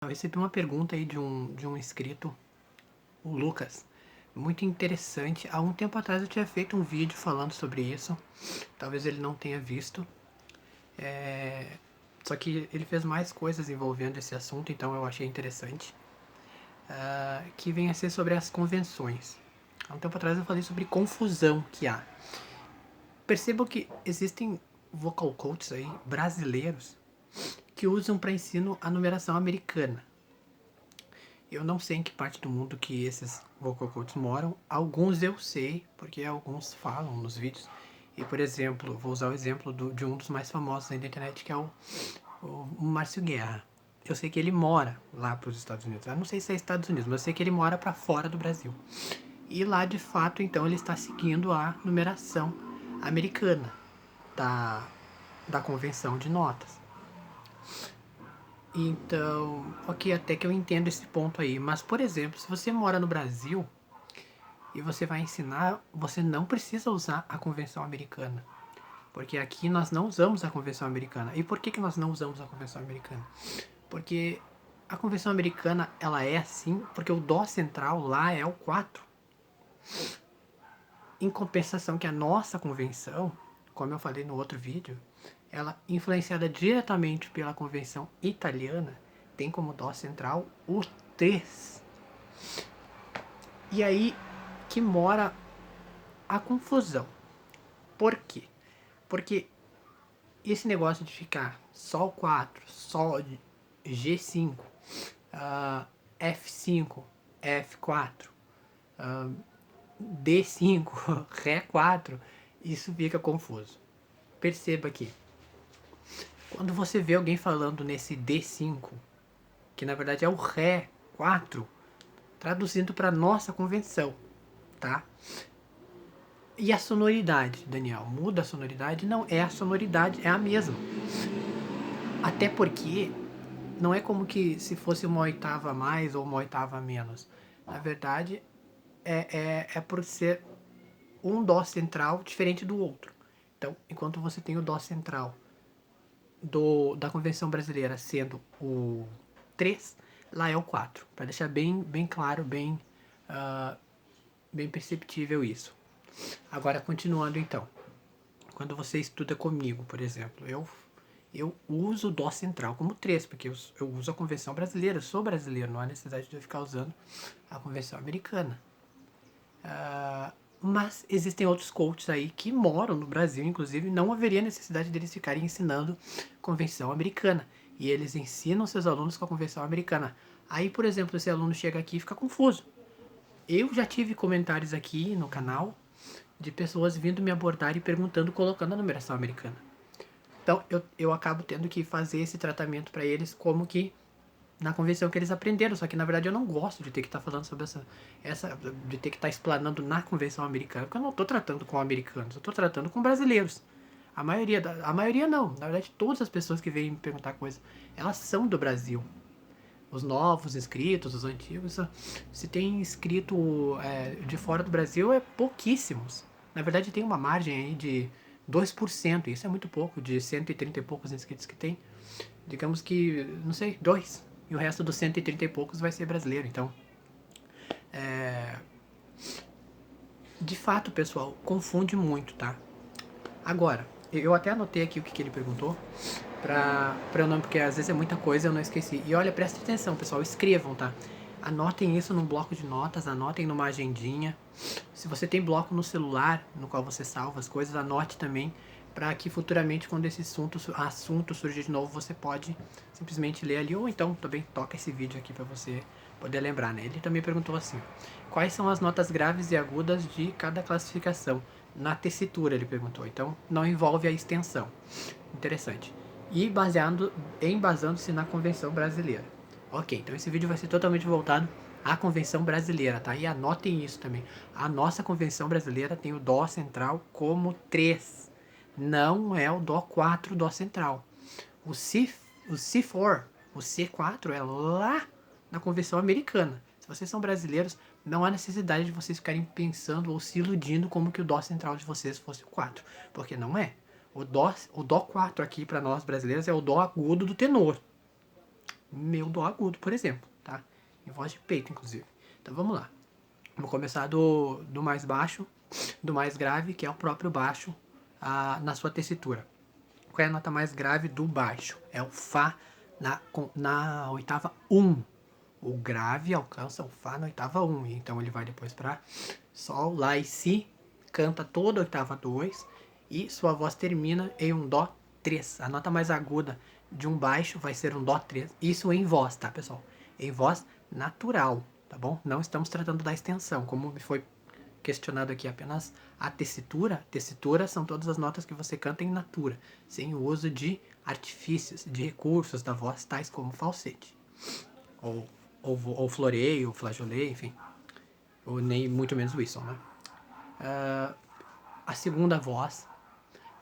Eu recebi uma pergunta aí de um inscrito, o Lucas, muito interessante. Há um tempo atrás eu tinha feito um vídeo falando sobre isso, talvez ele não tenha visto. Só que ele fez mais coisas envolvendo esse assunto, então eu achei interessante. Que vem a ser sobre as convenções. Há um tempo atrás eu falei sobre confusão que há. Percebam que existem vocal coaches aí, brasileiros, que usam para ensino a numeração americana. Eu não sei em que parte do mundo que esses vocal coaches moram. Alguns eu sei, porque alguns falam nos vídeos. E, por exemplo, vou usar o exemplo de um dos mais famosos aí da internet, que é o Márcio Guerra. Eu sei que ele mora lá para os Estados Unidos. Eu não sei se é Estados Unidos, mas eu sei que ele mora para fora do Brasil. E lá, de fato, então, ele está seguindo a numeração americana da convenção de notas. Então, ok, até que eu entendo esse ponto aí. Mas, por exemplo, se você mora no Brasil e você vai ensinar, você não precisa usar a convenção americana. Porque aqui nós não usamos a convenção americana. E por que nós não usamos a convenção americana? Porque a convenção americana, ela é assim, porque o dó central lá é o 4. Em compensação que a nossa convenção, como eu falei no outro vídeo, ela influenciada diretamente pela convenção italiana, tem como dó central o 3. E aí que mora a confusão. Por quê? Porque esse negócio de ficar só o 4, só G5, F5, F4, D5, Ré 4, isso fica confuso. Perceba que quando você vê alguém falando nesse D5, que na verdade é o Ré 4, traduzindo para nossa convenção, tá? E a sonoridade, Daniel, muda a sonoridade? Não, é a sonoridade, é a mesma. Até porque não é como que se fosse uma oitava a mais ou uma oitava a menos. Na verdade, é por ser um dó central diferente do outro. Então, enquanto você tem o dó central da convenção brasileira sendo o 3, lá é o 4. Para deixar bem claro, bem perceptível isso. Agora, continuando então. Quando você estuda comigo, por exemplo, eu uso o dó central como 3, porque eu uso a convenção brasileira, eu sou brasileiro, não há necessidade de eu ficar usando a convenção americana. Mas existem outros coaches aí que moram no Brasil, inclusive, não haveria necessidade deles ficarem ensinando convenção americana. E eles ensinam seus alunos com a convenção americana. Aí, por exemplo, esse aluno chega aqui e fica confuso. Eu já tive comentários aqui no canal de pessoas vindo me abordar e perguntando, colocando a numeração americana. Então, eu acabo tendo que fazer esse tratamento para eles como que na convenção que eles aprenderam. Só que, na verdade, eu não gosto de ter que estar falando sobre de ter que estar explanando na convenção americana, porque eu não estou tratando com americanos, eu estou tratando com brasileiros. A maioria não. Na verdade, todas as pessoas que vêm me perguntar coisa, elas são do Brasil. Os novos inscritos, os antigos, se tem inscrito de fora do Brasil, é pouquíssimos. Na verdade, tem uma margem aí de 2%, isso é muito pouco, de 130 e poucos inscritos que tem. Digamos que, não sei, 2. E o resto dos 130 e poucos vai ser brasileiro. Então, de fato, pessoal, confunde muito, tá? Agora, eu até anotei aqui o que ele perguntou, pra eu não, porque às vezes é muita coisa eu não esqueci. E olha, prestem atenção, pessoal, escrevam, tá? Anotem isso num bloco de notas, anotem numa agendinha. Se você tem bloco no celular, no qual você salva as coisas, anote também, para que futuramente, quando esse assunto surgir de novo, você pode simplesmente ler ali, ou então também toca esse vídeo aqui para você poder lembrar, né? Ele também perguntou assim, quais são as notas graves e agudas de cada classificação? Na tessitura, ele perguntou, então não envolve a extensão. Interessante. E embasando-se na Convenção Brasileira. Ok, então esse vídeo vai ser totalmente voltado à Convenção Brasileira, tá? E anotem isso também. A nossa Convenção Brasileira tem o Dó central como 3. Não é o Dó 4 Dó central. O C4, o C4 é lá na Convenção Americana. Se vocês são brasileiros, não há necessidade de vocês ficarem pensando ou se iludindo como que o Dó central de vocês fosse o 4. Porque não é. O dó 4 aqui para nós brasileiros é o dó agudo do tenor. meu dó agudo, por exemplo, tá? Em voz de peito, inclusive. Então vamos lá. Vou começar do mais baixo, do mais grave, que é o próprio baixo, na sua tessitura. Qual é a nota mais grave do baixo? É o Fá na oitava 1. O grave alcança o Fá na oitava 1. Então ele vai depois para Sol, Lá e Si, canta toda a oitava 2 e sua voz termina em um Dó 3. A nota mais aguda de um baixo vai ser um Dó 3. Isso em voz, tá, pessoal? Em voz natural, tá bom? Não estamos tratando da extensão, como me foi questionado aqui apenas a tessitura. Tessitura são todas as notas que você canta em natura, sem o uso de artifícios, de recursos da voz, tais como falsete, ou floreio, flageolet, enfim, ou nem muito menos whistle, né? A segunda voz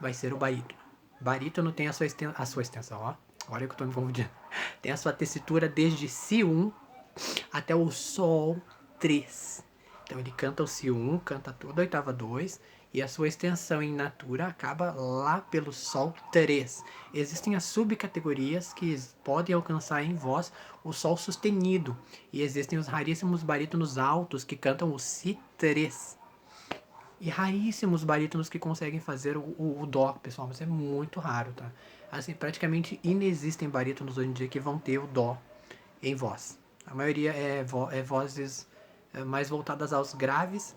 vai ser o barítono. Barítono tem a sua extensão, ó. Olha que eu tô me confundindo. Tem a sua tessitura desde Si1 até o Sol 3. Então ele canta o Si1, canta toda a oitava 2 e a sua extensão em natura acaba lá pelo Sol 3. Existem as subcategorias que podem alcançar em voz o Sol sustenido e existem os raríssimos barítonos altos que cantam o Si3. E raríssimos barítonos que conseguem fazer o dó, pessoal, mas é muito raro, tá? Assim, praticamente inexistem barítonos hoje em dia que vão ter o dó em voz. A maioria é vozes mais voltadas aos graves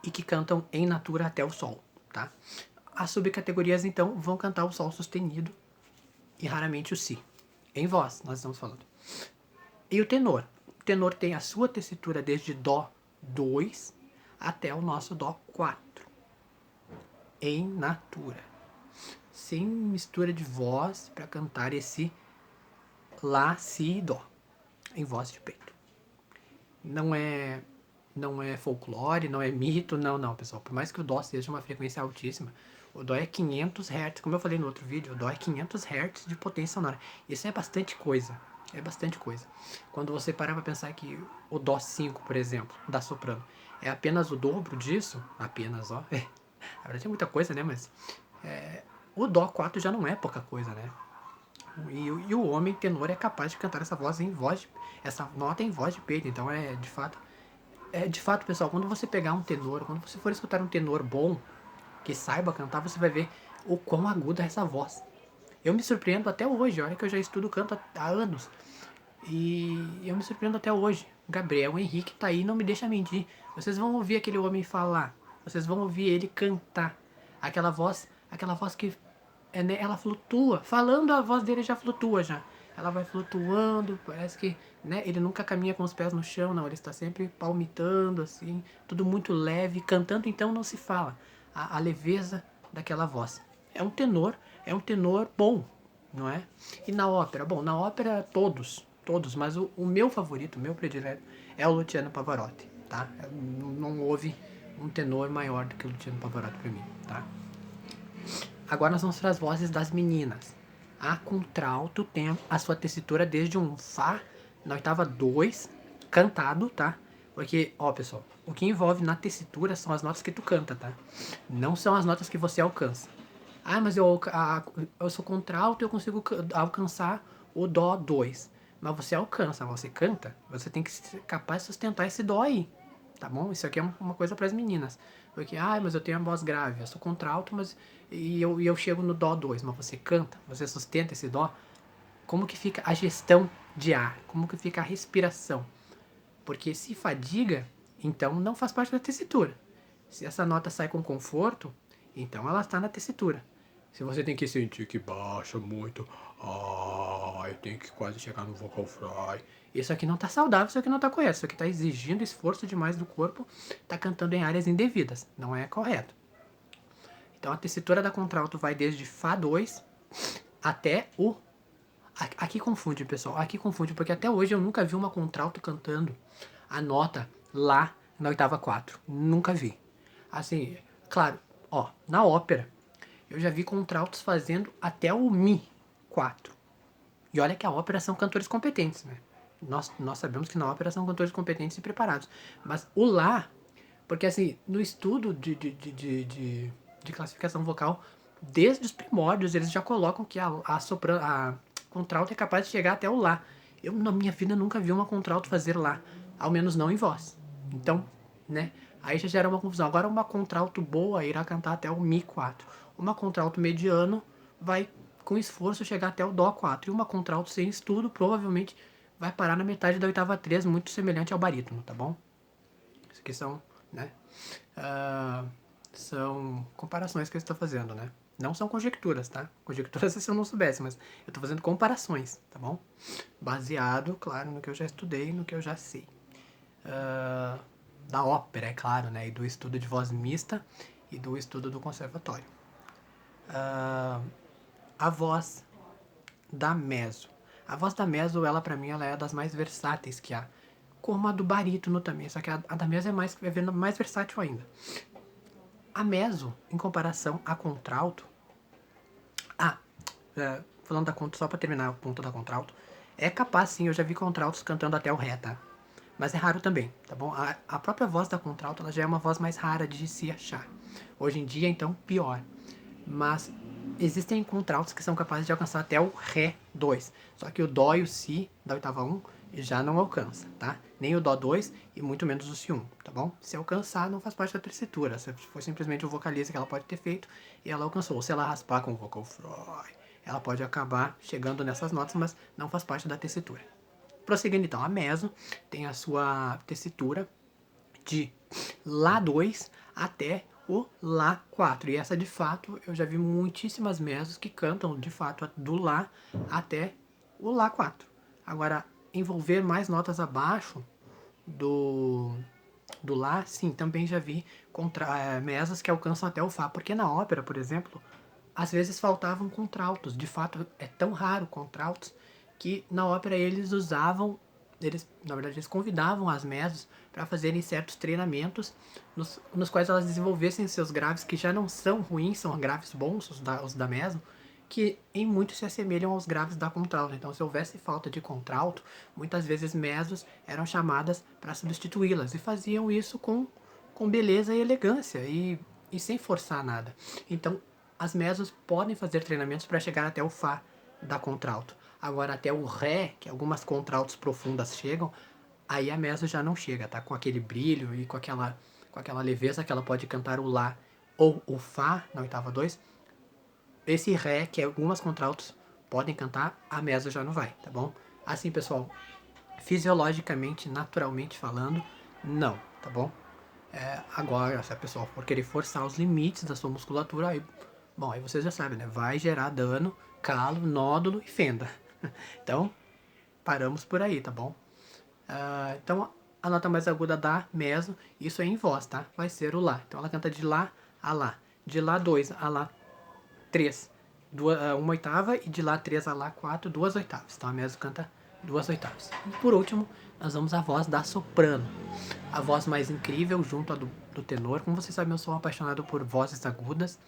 e que cantam em natura até o sol, tá? As subcategorias, então, vão cantar o sol sustenido e raramente o si. Em voz, nós estamos falando. E o tenor? O tenor tem a sua tessitura desde dó 2 até o nosso dó 4. Em natura. Sem mistura de voz para cantar esse lá, si e dó. Em voz de peito. Não é folclore, não é mito, não, pessoal. Por mais que o dó seja uma frequência altíssima, o dó é 500 Hz, como eu falei no outro vídeo, o dó é 500 Hz de potência sonora. Isso é bastante coisa, é bastante coisa. Quando você parar pra pensar que o dó 5, por exemplo, da soprano, é apenas o dobro disso, apenas, ó, na verdade é muita coisa, né, mas o dó 4 já não é pouca coisa, né. E o homem tenor é capaz de cantar essa essa nota em voz de peito, então de fato, pessoal, quando você pegar um tenor, quando você for escutar um tenor bom, que saiba cantar, você vai ver o quão aguda é essa voz. Eu me surpreendo até hoje, olha que eu já estudo canto há anos. E eu me surpreendo até hoje. Gabriel Henrique tá aí, não me deixa mentir. Vocês vão ouvir aquele homem falar, vocês vão ouvir ele cantar. Aquela voz que né, ela flutua. Falando, a voz dele já flutua já. Ela vai flutuando, parece que, né, ele nunca caminha com os pés no chão, não, ele está sempre palmitando, assim, tudo muito leve, cantando então não se fala, a leveza daquela voz. É um tenor bom, não é? E na ópera, bom, na ópera todos, mas o meu favorito, o meu predileto, é o Luciano Pavarotti, tá? Não houve um tenor maior do que o Luciano Pavarotti pra mim, tá? Agora nós vamos para as vozes das meninas. A contralto tem a sua tessitura desde um Fá na oitava 2, cantado, tá? Porque, ó, pessoal, o que envolve na tessitura são as notas que tu canta, tá? Não são as notas que você alcança. Ah, mas eu sou contralto e eu consigo alcançar o Dó 2. Mas você alcança, você canta, você tem que ser capaz de sustentar esse Dó aí, tá bom? Isso aqui é uma coisa para as meninas. Porque, mas eu tenho a voz grave, eu sou contralto, mas eu chego no Dó 2, mas você canta, você sustenta esse Dó. Como que fica a gestão de ar? Como que fica a respiração? Porque se fadiga, então não faz parte da tessitura. Se essa nota sai com conforto, então ela está na tessitura. Se você tem que sentir que baixa muito, tem que quase chegar no vocal fry. Isso aqui não tá saudável, isso aqui não tá correto. Isso aqui tá exigindo esforço demais do corpo, tá cantando em áreas indevidas. Não é correto. Então a tessitura da contralto vai desde Fá 2 até o... Aqui confunde, pessoal. Aqui confunde, porque até hoje eu nunca vi uma contralto cantando a nota Lá na oitava 4. Nunca vi. Assim, claro, ó, na ópera, eu já vi contraltos fazendo até o Mi 4. E olha que a ópera são cantores competentes, né? Nós sabemos que na ópera são cantores competentes e preparados. Mas o Lá, porque assim, no estudo de classificação vocal, desde os primórdios, eles já colocam que a contralto é capaz de chegar até o Lá. Eu, na minha vida, nunca vi uma contralto fazer lá. Ao menos não em voz. Então, né? Aí já gera uma confusão. Agora, uma contralto boa irá cantar até o Mi 4. Uma contralto mediano vai, com esforço, chegar até o Dó 4. E uma contralto sem estudo, provavelmente, vai parar na metade da oitava 3, muito semelhante ao barítono, tá bom? Isso aqui são, né? São comparações que eu estou fazendo, né? Não são conjecturas, tá? Conjecturas se eu não soubesse, mas eu estou fazendo comparações, tá bom? Baseado, claro, no que eu já estudei, no que eu já sei. Da ópera, é claro, né? E do estudo de voz mista e do estudo do conservatório. A voz da mezzo. A voz da mezzo, ela pra mim, ela é das mais versáteis que há. Como a do barítono também, só que a da mezzo é mais versátil ainda. A mezzo, em comparação a contralto... falando da contralto, só pra terminar o ponto da contralto, é capaz sim, eu já vi contraltos cantando até o ré, tá? Mas é raro também, tá bom? A própria voz da contralto, ela já é uma voz mais rara de se achar. Hoje em dia, então, pior. Mas existem contraltos que são capazes de alcançar até o Ré 2. Só que o Dó e o Si da oitava 1 já não alcança, tá? Nem o Dó 2 e muito menos o Si 1, tá bom? Se alcançar, não faz parte da tessitura. Se foi simplesmente o vocaliza que ela pode ter feito e ela alcançou. Se ela raspar com o vocal fry, ela pode acabar chegando nessas notas, mas não faz parte da tessitura. Prosseguindo então, a mezzo tem a sua tessitura de Lá 2 até o Lá 4. E essa, de fato, eu já vi muitíssimas mezzos que cantam, de fato, do Lá até o Lá 4. Agora, envolver mais notas abaixo do Lá, sim, também já vi mezzos que alcançam até o Fá. Porque na ópera, por exemplo, às vezes faltavam contraltos. De fato, é tão raro contraltos que na ópera eles usavam, na verdade, eles convidavam as mezzos para fazerem certos treinamentos nos quais elas desenvolvessem seus graves, que já não são ruins, são graves bons, os da mezzo, que em muito se assemelham aos graves da contralto. Então, se houvesse falta de contralto, muitas vezes mezzos eram chamadas para substituí-las, e faziam isso com beleza e elegância, e sem forçar nada. Então, as mezzos podem fazer treinamentos para chegar até o Fá da contralto. Agora, até o Ré, que algumas contraltos profundas chegam, aí a mezzo já não chega, tá? Com aquele brilho e com aquela leveza que ela pode cantar o Lá ou o Fá na oitava 2. Esse Ré, que algumas contraltos podem cantar, a mezzo já não vai, tá bom? Assim, pessoal, fisiologicamente, naturalmente falando, não, tá bom? Agora, se a pessoa for querer forçar os limites da sua musculatura, aí, bom, aí vocês já sabem, né? Vai gerar dano, calo, nódulo e fenda. Então, paramos por aí, tá bom? Então, a nota mais aguda da mezzo, isso é em voz, tá? Vai ser o Lá. Então, ela canta de Lá a Lá. De Lá 2 a Lá 3, uma oitava. E de Lá 3 a Lá 4, 2 oitavas. Então, a mezzo canta 2 oitavas. E, por último, nós vamos à voz da soprano. A voz mais incrível junto à do tenor. Como vocês sabem, eu sou apaixonado por vozes agudas.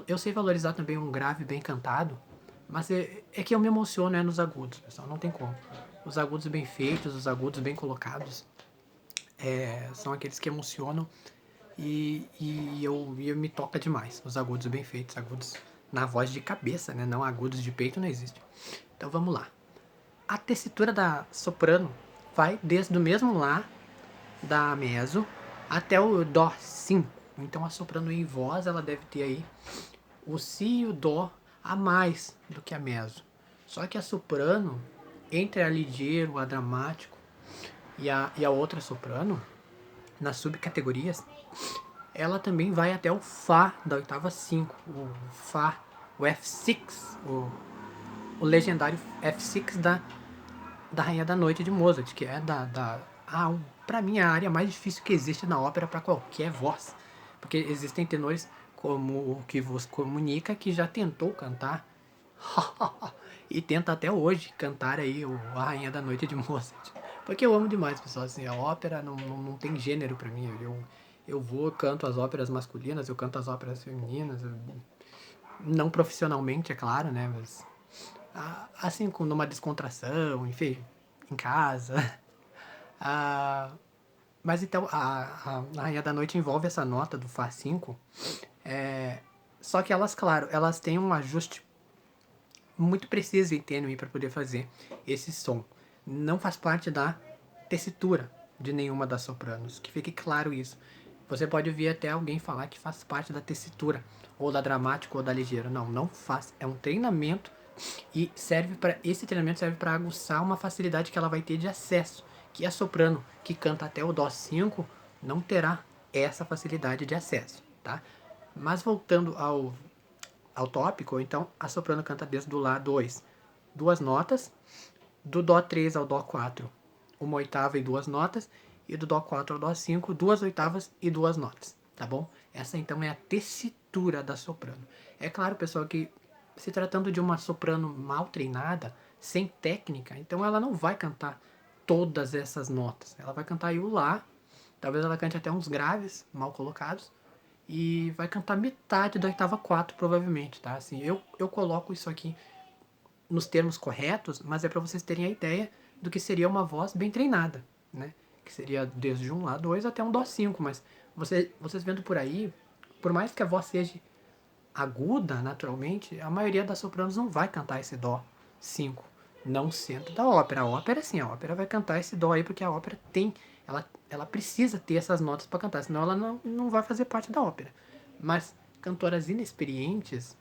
Eu sei valorizar também um grave bem cantado, mas é que eu me emociono nos agudos, pessoal, não tem como. Os agudos bem feitos, os agudos bem colocados, são aqueles que emocionam e eu me toca demais. Os agudos bem feitos, agudos na voz de cabeça, né? Não agudos de peito, não existe. Então vamos lá. A tessitura da soprano vai desde o mesmo Lá da mezzo até o Dó 5. Então a soprano em voz, ela deve ter aí o Si e o Dó a mais do que a mezzo. Só que a soprano, entre a ligeiro, a dramático e a outra soprano, nas subcategorias, ela também vai até o Fá da oitava 5, o Fá, o F6, o legendário F6 da Rainha da Noite de Mozart, que é pra mim, a área mais difícil que existe na ópera para qualquer voz. Porque existem tenores como o que vos comunica, que já tentou cantar e tenta até hoje cantar aí a Rainha da Noite de Mozart. Porque eu amo demais, pessoal, assim, a ópera não tem gênero pra mim. Eu canto as óperas masculinas, eu canto as óperas femininas, não profissionalmente, é claro, né, mas assim, numa descontração, enfim, em casa. Mas então, a Rainha da Noite envolve essa nota do Fá 5, só que elas, claro, têm um ajuste muito preciso e tênue para poder fazer esse som. não faz parte da tessitura de nenhuma das sopranos. Que fique claro isso. Você pode ouvir até alguém falar que faz parte da tessitura, ou da dramática, ou da ligeira. Não, não faz. É um treinamento e esse treinamento serve para aguçar uma facilidade que ela vai ter de acesso, que a soprano que canta até o dó 5 não terá essa facilidade de acesso, tá? Mas voltando ao tópico, então a soprano canta desde o lá 2, duas notas, do dó 3 ao dó 4, uma oitava e duas notas, e do dó 4 ao dó 5, duas oitavas e duas notas, tá bom? Essa então é a tessitura da soprano. É claro, pessoal, que se tratando de uma soprano mal treinada, sem técnica, então ela não vai cantar todas essas notas. Ela vai cantar aí o lá, talvez ela cante até uns graves mal colocados, e vai cantar metade da oitava 4, provavelmente, tá? Assim, eu coloco isso aqui nos termos corretos, mas é para vocês terem a ideia do que seria uma voz bem treinada, né? Que seria desde um lá 2 até um dó 5, mas vocês vendo por aí, por mais que a voz seja aguda naturalmente, a maioria das sopranos não vai cantar esse dó 5, não sendo da ópera. A ópera sim, a ópera vai cantar esse dó aí porque a ópera tem, ela precisa ter essas notas para cantar, senão ela não vai fazer parte da ópera. Mas cantoras inexperientes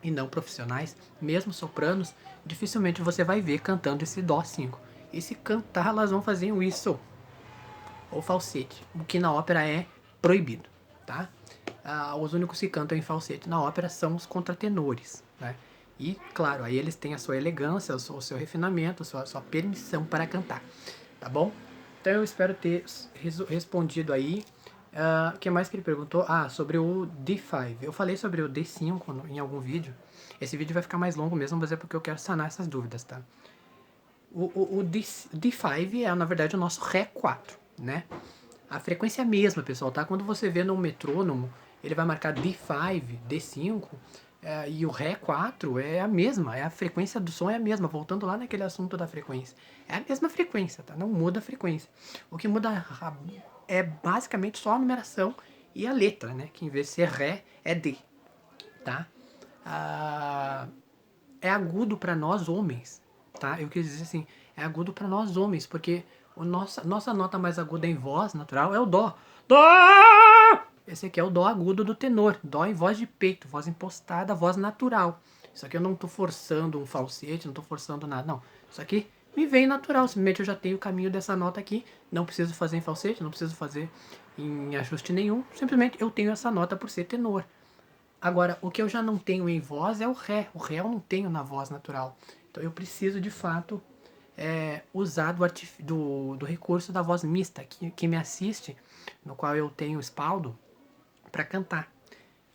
e não profissionais, mesmo sopranos, dificilmente você vai ver cantando esse dó 5. E se cantar, elas vão fazer um whistle ou falsete, o que na ópera é proibido, tá? Os únicos que cantam em falsete na ópera são os contratenores, né? E, claro, aí eles têm a sua elegância, o seu refinamento, a sua permissão para cantar, tá bom? Então eu espero ter respondido aí. O que mais que ele perguntou? Sobre o D5. Eu falei sobre o D5 em algum vídeo. Esse vídeo vai ficar mais longo mesmo, mas é porque eu quero sanar essas dúvidas, tá? O D5 é, na verdade, o nosso Ré 4, né? A frequência é a mesma, pessoal, tá? Quando você vê no metrônomo, ele vai marcar D5, D5, e o Ré 4 é a mesma, a frequência do som é a mesma, voltando lá naquele assunto da frequência. É a mesma frequência, tá? Não muda a frequência. O que muda é basicamente só a numeração e a letra, né? Que em vez de ser Ré, é D, tá? É agudo para nós homens, tá? Eu quis dizer assim, é agudo para nós homens, porque nossa nota mais aguda em voz natural é o dó. Dó! Esse aqui é o dó agudo do tenor, dó em voz de peito, voz impostada, voz natural. Isso aqui eu não tô forçando um falsete, não tô forçando nada, não. Isso aqui me vem natural, simplesmente eu já tenho o caminho dessa nota aqui, não preciso fazer em falsete, não preciso fazer em ajuste nenhum, simplesmente eu tenho essa nota por ser tenor. Agora, o que eu já não tenho em voz é o Ré. O Ré eu não tenho na voz natural. Então eu preciso, de fato, usar do recurso da voz mista, que me assiste, no qual eu tenho espaldo, para cantar.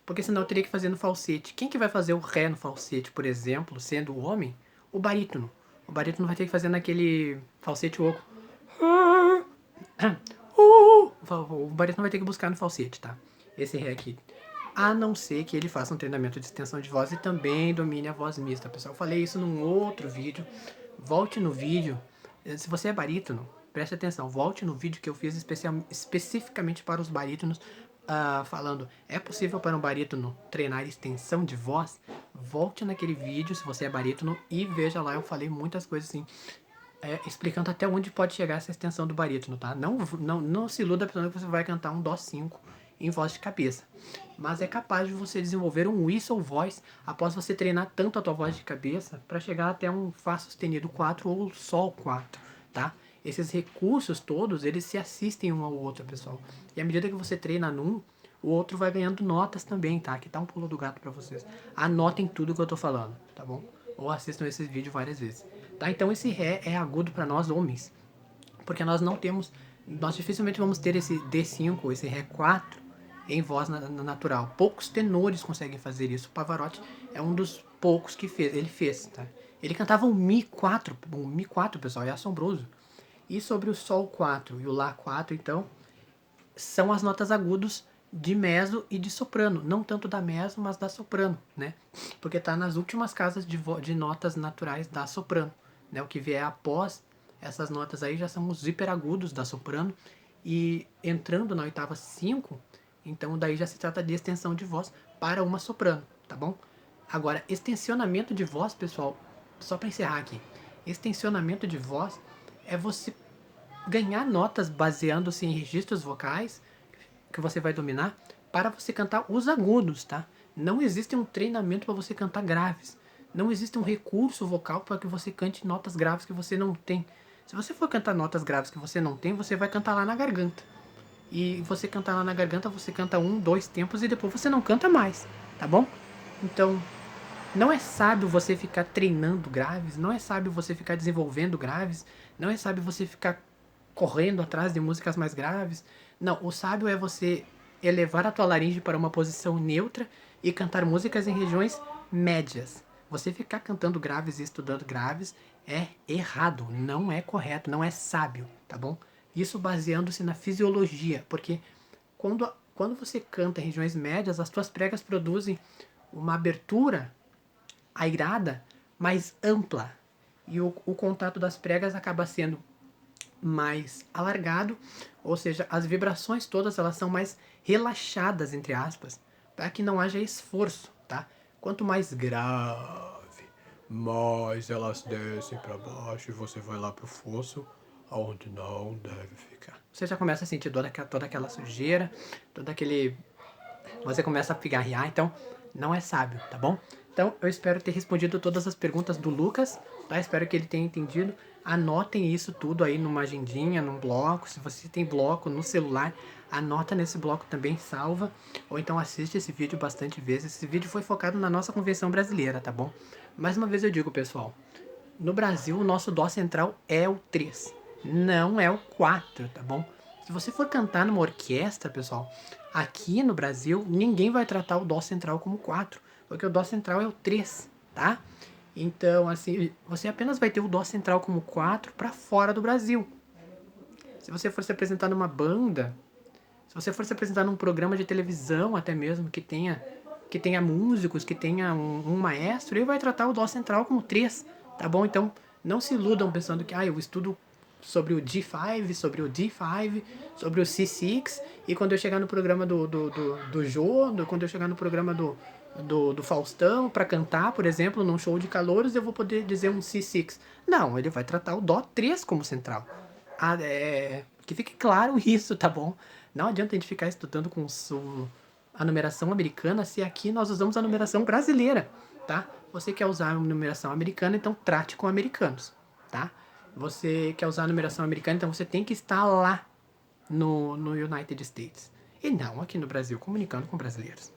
Porque senão eu teria que fazer no falsete. Quem que vai fazer o Ré no falsete, por exemplo, sendo o homem? O barítono. O barítono vai ter que fazer naquele falsete oco. O barítono vai ter que buscar no falsete, tá? Esse Ré aqui. A não ser que ele faça um treinamento de extensão de voz e também domine a voz mista, pessoal. Eu falei isso num outro vídeo. Volte no vídeo. Se você é barítono, preste atenção. Volte no vídeo que eu fiz especificamente para os barítonos, falando, é possível para um barítono treinar extensão de voz? Volte naquele vídeo, se você é barítono, e veja lá, eu falei muitas coisas assim, explicando até onde pode chegar essa extensão do barítono, tá? Não se iluda pensando que você vai cantar um dó 5 em voz de cabeça. Mas é capaz de você desenvolver um whistle voice após você treinar tanto a tua voz de cabeça para chegar até um Fá sustenido 4 ou Sol 4, tá? Esses recursos todos, eles se assistem um ao outro, pessoal. E à medida que você treina num, o outro vai ganhando notas também, tá? Aqui tá um pulo do gato para vocês. Anotem tudo que eu tô falando, tá bom? Ou assistam esse vídeo várias vezes. Tá? Então esse Ré é agudo para nós homens, porque nós dificilmente vamos ter esse D5, esse Ré 4 em voz natural. Poucos tenores conseguem fazer isso. O Pavarotti é um dos poucos que ele fez, tá? Ele cantava um Mi 4, pessoal, é assombroso. E sobre o Sol 4 e o Lá 4, então, são as notas agudas de mezzo e de soprano, não tanto da mezzo, mas da soprano, né? Porque tá nas últimas casas de notas naturais da soprano, né? O que vier após essas notas aí já são os hiperagudos da soprano, e entrando na oitava 5, então daí já se trata de extensão de voz para uma soprano, tá bom? Agora, extensionamento de voz, pessoal, só para encerrar aqui, extensionamento de voz é você ganhar notas baseando-se em registros vocais que você vai dominar para você cantar os agudos, tá? Não existe um treinamento para você cantar graves. Não existe um recurso vocal para que você cante notas graves que você não tem. Se você for cantar notas graves que você não tem, você vai cantar lá na garganta. E você cantar lá na garganta, você canta 1, 2 tempos e depois você não canta mais, tá bom? Então, não é sábio você ficar treinando graves, não é sábio você ficar desenvolvendo graves, não é sábio você ficar correndo atrás de músicas mais graves. Não, o sábio é você elevar a tua laringe para uma posição neutra e cantar músicas em regiões médias. Você ficar cantando graves e estudando graves é errado, não é correto, não é sábio, tá bom? Isso baseando-se na fisiologia, porque quando você canta em regiões médias, as tuas pregas produzem uma abertura airada mais ampla e o contato das pregas acaba sendo mais alargado, ou seja, as vibrações todas elas são mais relaxadas, entre aspas, para que não haja esforço, tá? Quanto mais grave, mais elas descem para baixo e você vai lá pro fosso, aonde não deve ficar. Você já começa a sentir toda aquela sujeira, todo aquele... Você começa a pigarrear, então não é sábio, tá bom? Então eu espero ter respondido todas as perguntas do Lucas, tá? Espero que ele tenha entendido. Anotem isso tudo aí numa agendinha, num bloco. Se você tem bloco no celular, anota nesse bloco também, salva. Ou então assiste esse vídeo bastante vezes. Esse vídeo foi focado na nossa convenção brasileira, tá bom? Mais uma vez eu digo, pessoal, no Brasil o nosso dó central é o 3, não é o 4, tá bom? Se você for cantar numa orquestra, pessoal, aqui no Brasil ninguém vai tratar o dó central como 4, porque o dó central é o 3, tá? Então, assim, você apenas vai ter o dó central como 4 para fora do Brasil. Se você for se apresentar numa banda, se você for se apresentar num programa de televisão até mesmo, que tenha músicos, que tenha um maestro, ele vai tratar o dó central como 3, tá bom? Então, não se iludam pensando que, eu estudo sobre o G5, sobre o D5, sobre o C6, e quando eu chegar no programa do Jô, quando eu chegar no programa do Faustão para cantar, por exemplo, num show de calouros, eu vou poder dizer um C6. Não, ele vai tratar o Dó 3 como central. Que fique claro isso, tá bom? Não adianta a gente ficar estudando com a numeração americana se aqui nós usamos a numeração brasileira, tá? Você quer usar a numeração americana, então trate com americanos, tá? Você quer usar a numeração americana, então você tem que estar lá no United States. E não aqui no Brasil, comunicando com brasileiros.